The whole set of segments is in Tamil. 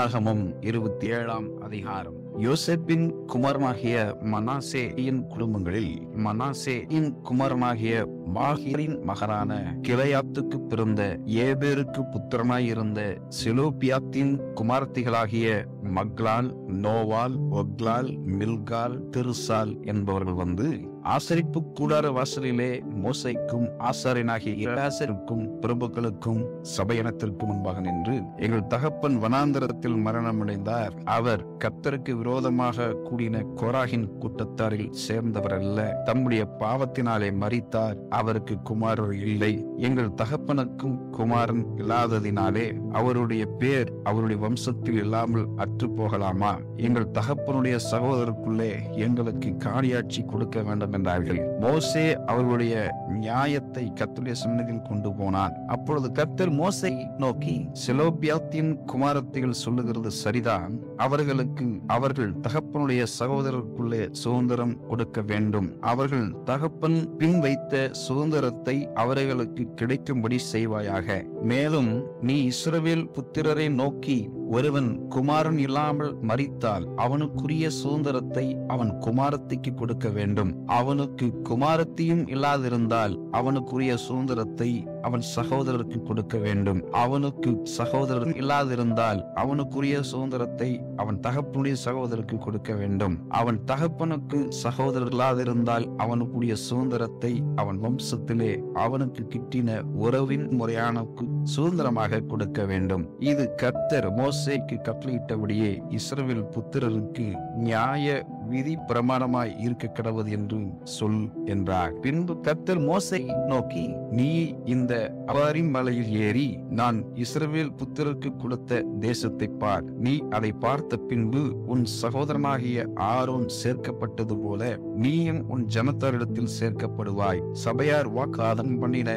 ஆதியாகமம் 27ஆம் அதிகாரம். யோசேப்பின் குமாரனாகிய மனாசேயின் குடும்பங்களில் மனாசேயின் குமாரனாகிய மாகீரின் மகனான கிளையாத்துக்கு பிறந்த ஏபேருக்கு புத்திரனாயிருந்த செலோப்பியாத்தின் குமாரத்திகளாகிய மக்லால், நோவால், ஒக்லால், மில்கால், திருசால் என்பவர்கள் வந்து ஆசரிப்பு கூடார வாசலிலே மோசேக்கும் ஆசாரியனாகிய எலாசருக்கும் பிரபுக்களுக்கும் சபையினத்திற்கு முன்பாக நின்று, எங்கள் தகப்பன் வனாந்தரத்தில் மரணமடைந்தார். அவர் கர்த்தருக்கு விரோதமாக கூடின கோராகின் கூட்டத்தாரில் சேர்ந்தவர் அல்ல. தம்முடைய பாவத்தினாலே மரித்தார். அவருக்கு குமாரர் இல்லை. எங்கள் தகப்பனுக்கும் குமாரன் இல்லாததினாலே அவருடைய பேர் அவருடைய வம்சத்தில் இல்லாமல் அற்று போகலாமா? எங்கள் தகப்பனுடைய சகோதரருக்குள்ளே எங்களுக்கு காணியாட்சி கொடுக்க வேண்டும் என்றார்கள். மோசே அவர்களுடைய நியாயத்தை கர்த்தருடைய சந்நிதியில் கொண்டு போனான். அப்பொழுது கர்த்தர் மோசேயை நோக்கி, செலோப்பியாத்தின் குமாரத்திகள் சொல்லுகிறது சரிதான். அவர்களுக்கு அவர்கள் தகப்பனுடைய சகோதரருக்குள்ளே சுதந்திரம் கொடுக்க வேண்டும். அவர்கள் தகப்பன் பின் வைத்த சுதந்திரத்தை அவர்களுக்கு கிடைக்கும்படி செய்வாயாக. மேலும் நீ இஸ்ரவேல் புத்திரரை நோக்கி, ஒருவன் குமாரன் இல்லாமல் மரித்தால் அவனுக்குரிய சுதந்திரத்தை அவன் குமாரத்திக்கு கொடுக்க வேண்டும். அவனுக்கு குமாரத்தியும் இல்லாதிருந்தால் அவனுக்குரிய சுதந்திரத்தை அவன் சகோதரருக்கு கொடுக்க வேண்டும். அவனுக்கு சகோதரர் இல்லாதிருந்தால் அவனுக்குரிய சுதந்திரத்தை அவன் தகப்பனுடைய சகோதரருக்கு கொடுக்க வேண்டும். அவன் தகப்பனுக்கு சகோதரர் இல்லாதிருந்தால் அவனுக்குரிய சுதந்திரத்தை அவன் வம்சத்திலே அவனுக்கு கிட்டின உறவின் முறையான சுதந்திரமாக கொடுக்க வேண்டும். இது கர்த்தர் மோசேக்கு கட்டளையிட்டபடியே இஸ்ரவேல் புத்திரருக்கு நியாய விதி பிரமாணமாய் இருக்க கடவுது என்று சொல் என்றார். பின்பு கர்த்தர் மோசேயை நோக்கி, நீ இந்த அபாரிம் மலையில் ஏறி நான் இஸ்ரவேல் புத்திரருக்கு கொடுத்த தேசத்தை பார். நீ அதை பார்த்த பின்பு உன் சகோதரனாகிய ஆரோன் சேர்க்கப்பட்டது போல நீயும் உன் ஜனத்தாரிடத்தில் சேர்க்கப்படுவாய். சபையார் வாக்குவாதம் பண்ணின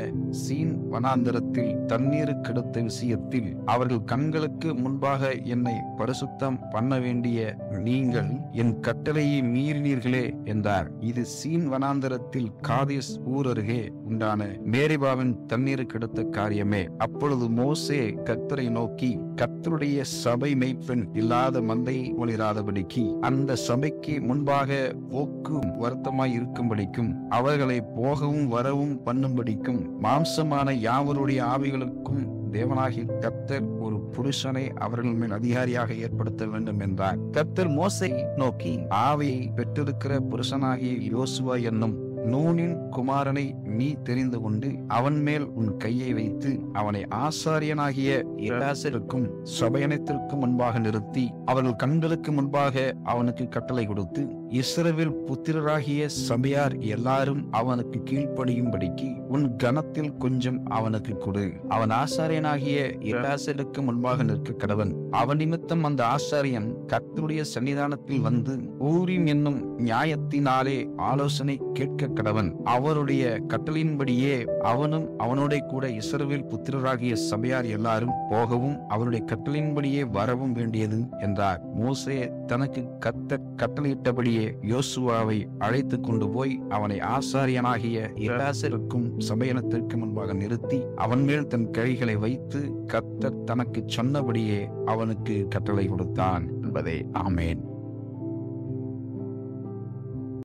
சீன் வனாந்தரத்தில் தண்ணீர் கெடுத்த விஷயத்தில் அவர்கள் கண்களுக்கு முன்பாக என்னை பரிசுத்தம் பண்ண வேண்டிய நீங்கள் என் கட்டளையை மீறினீர்களே என்றார். இது சீன் வனாந்தரத்தில் காதேஸ் ஊர் அருகே உண்டான மேரிபாவின் தண்ணீர் கெடுத்த காரியமே. அப்பொழுது மோசே கர்த்தரை நோக்கி, கர்த்தருடைய சபை மெய்ப்பெண் இல்லாத மந்தையை ஒளிராதபடிக்கு அந்த சபைக்கு முன்பாக போக்கும் வருத்தமாய் இருக்கும்படிக்கும் அவர்களை போகவும் வரவும் பண்ணும்படிக்கும் மாம்சமான யாவருடைய ஆவிகளுக்கும் தேவனாகிய கர்த்தர் ஒரு புருஷனை அவர்கள் மேல் அதிகாரியாக ஏற்படுத்த வேண்டும் என்றார். கர்த்தர் மோசேயை நோக்கி, ஆவியை பெற்றிருக்கிற புருஷனாகிய யோசுவா என்னும் நூனின் குமாரனை நீ தெரிந்து கொண்டு அவன் மேல் உன் கையை வைத்து அவனை ஆசாரியனாகிய எலாசருக்கும் சபையனத்திற்கும் முன்பாக நிறுத்தி அவர்கள் கண்களுக்கு முன்பாக அவனுக்கு கட்டளை கொடுத்து, இஸ்ரவேல் புத்திரராகிய சபையார் எல்லாரும் அவனுக்கு கீழ்ப்படியும்படிக்கு உன் கனத்தில் கொஞ்சம் அவனுக்கு கொடு. அவன் ஆசாரியனாகிய எலாசருக்கு முன்பாக நிற்க கடவன். அவன் நிமித்தம் அந்த ஆசாரியன் கர்த்தருடைய சன்னிதானத்தில் வந்து ஊரீம் என்னும் நியாயத்தினாலே ஆலோசனை கேட்க கடவன். அவருடைய கட்டளையின்படியே அவனும் அவனோட கூட இஸ்ரவேல் புத்திரராகிய சபையார் எல்லாரும் போகவும் அவருடைய கட்டளையின்படியே வரவும் வேண்டியது என்றார். மோசே தனக்கு கர்த்தர் கட்டளையிட்டபடியே யோசுவாவை அழைத்து கொண்டு போய் அவனை ஆசாரியனாகிய எலாசருக்கும் சபையினத்திற்கு முன்பாக நிறுத்தி அவன் மேல் தன் கைகளை வைத்து கர்த்தர் தனக்கு சொன்னபடியே அவனுக்கு கட்டளை கொடுத்தான் என்பதே. ஆமேன்.